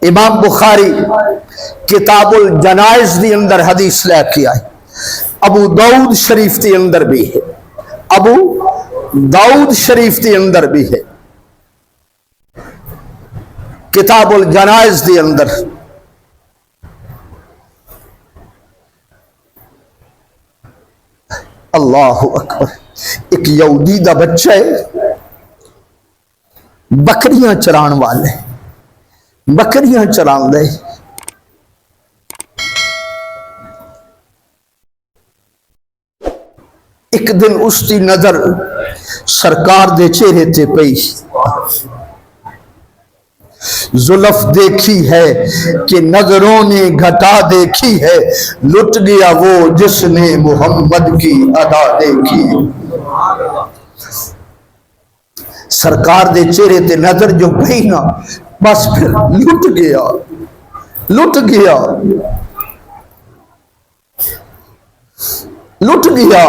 امام بخاری کتابُ الجنائز دی اندر حدیث لے کے آئے، ابو داؤد شریف دی اندر بھی ہے، ابو داؤد شریف دی اندر بھی ہے، کتاب الجنائز دی اندر۔ اللہ اکبر، ایک یہودی دا بچہ ہے، بکریاں چران والے، بکریاں چران دے، ایک دن اس کی نظر سرکار دے چہرے تے پئی، زلف دیکھی ہے کہ نظروں نے گھٹا دیکھی ہے، لٹ گیا وہ جس نے محمد کی ادا دیکھی۔ سرکار دے چہرے تے نظر جو پئی نا، بس پھر لٹ گیا، لٹ گیا، لٹ گیا،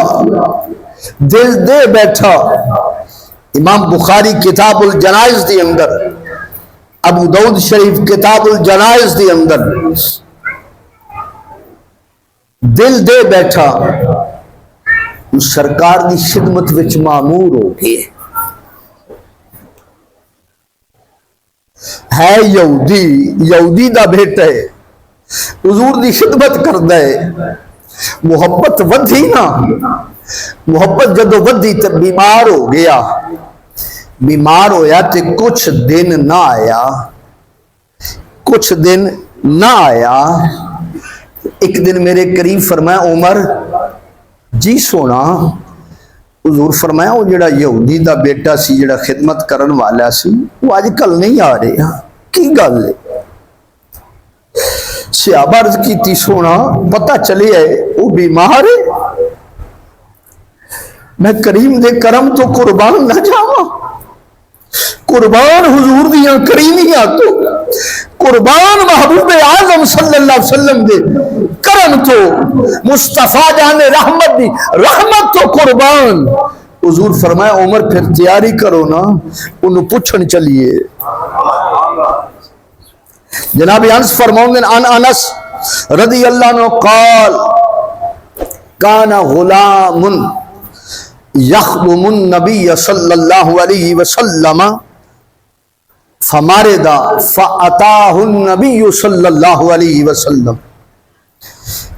دل دے بیٹھا۔ امام بخاری کتاب الجنائز دی اندر، ابو داؤد شریف کتاب الجنائز دی اندر، دل دے بیٹھا، سرکار دی خدمت وچ معمور ہو گئے، ہے یہودی، یہودی دا بیٹا ہے، حضور دی خدمت کردا ہے، محبت ودھی نا، محبت جدو ودھی تے بیمار ہو گیا، بیمار ہویا تے کچھ دن نہ آیا، کچھ دن نہ آیا۔ ایک دن میرے قریب فرمایا، عمر جی سونا، حضور فرمایا وہ جڑا یہودی دا بیٹا سی، جڑا خدمت کرن والا سی، وہ آج کل نہیں آ رہا، کی گل ہے؟ صحابہ عرض کیتی، سونا پتہ چلے ہے وہ بیمار ہے، میں کریم دے کرم تو قربان نہ جاواں، قربان حضور دیاں کریمیاں تو، قربان محبوب اعظم صلی اللہ علیہ وسلم دے کرم تو، مصطفیٰ جان رحمت دی رحمت تو قربان۔ حضور فرمایا، عمر پھر تیاری کرو نا، انہوں پوچھن چلیے۔ جناب انس فرماؤں ان انس رضی اللہ عنہ قال کان غلام یخدم النبی صلی اللہ علیہ وسلم فماردا فاتاہ النبی صلی اللہ علیہ وسلم۔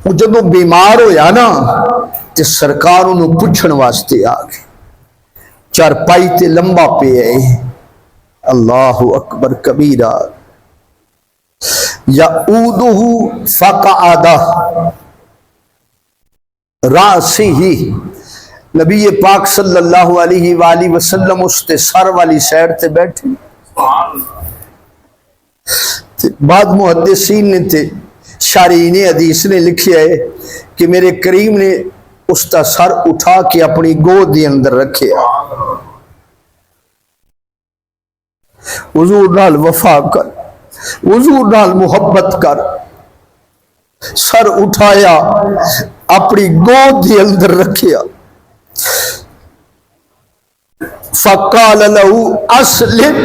وہ جب بیمار ہویا نا تے سرکار انہوں پوچھن واسطے آگئے، چارپائی تے لمبا پہ ہے، اللہ اکبر کبیرہ، یعودہ فقعدہ راسہ، نبی پاک صلی اللہ علیہ وآلہ وسلم اس تے سر والی سائڈ تے بیٹھے، بعد محدثین نے تے شارحین حدیث نے لکھیا ہے کہ میرے کریم نے اس کا سر اٹھا کے اپنی گود دی اندر رکھے، حضور نال وفا کر، حضور نال محبت کر، سر اٹھایا اپنی گود دی اندر رکھیا، فقال لہو اسلم،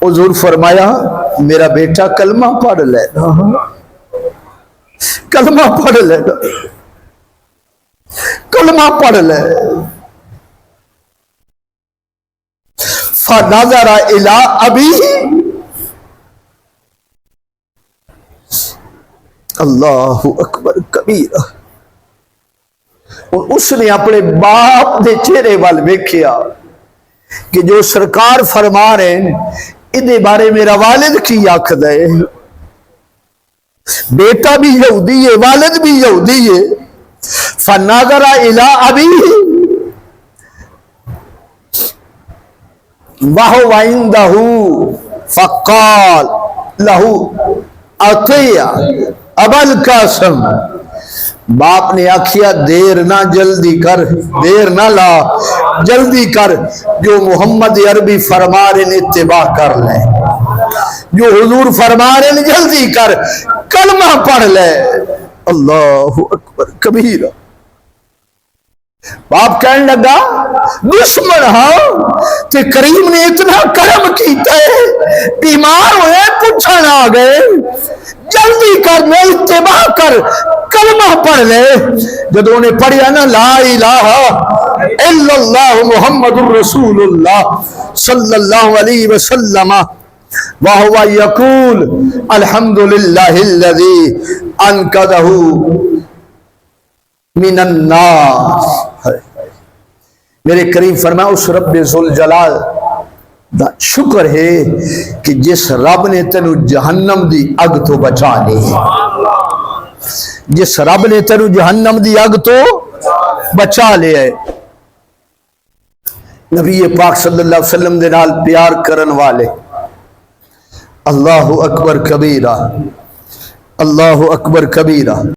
حضور فرمایا میرا بیٹا کلمہ پڑھ لے گا، کلمہ پڑھ لے گا، کلمہ پڑھ لے۔ فنظر الی ابیہ، اللہ اکبر کبیرہ، اور اس نے اپنے باپ دے چہرے وال ویکھیا کہ جو سرکار فرما رہے ہیں ادھے بارے میرا والد کی آخد ہے، بیٹا بھی یہودی ہے، والد بھی یہودی ہے۔ فنظر الی ابیہ وہو عندہ فقال لہو اطیع ابا القاسم، باپ نے آکھیا دیر نہ جلدی کر، دیر نہ لا، جلدی کر، جو محمد عربی فرما رہے ہیں اتباع کر لے، جو حضور فرما رہے ہیں جلدی کر، کلمہ پڑھ لے۔ اللہ اکبر کبیرہ۔ باپ کہنے لگا دشمن ہاں تے کریم نے اتنا کرم کیتا ہے، بیمار ہوئے پوچھنا آ گئے، جلدی کر میں اتباع کر، کلمہ پڑھ لے۔ جدوں نے پڑھیا نا لا الہ الا اللہ محمد الرسول اللہ صلی اللہ علیہ وسلم وَهُوَ يَقُولُ الْحَمْدُ لِلَّهِ الَّذِي أَنْقَذَهُ مِنَ النَّارِ۔ میرے کریم فرمایا اس رب ذوالجلال دا شکر ہے کہ جس رب نے تینو جہنم دی اگ تو بچا لی، جس رب نے تینو جہنم دی اگ تو بچا لے ہے۔ نبی پاک صلی اللہ علیہ وسلم دے نال پیار کرن والے اللہ اکبر کبیرہ، اللہ اکبر کبیرہ۔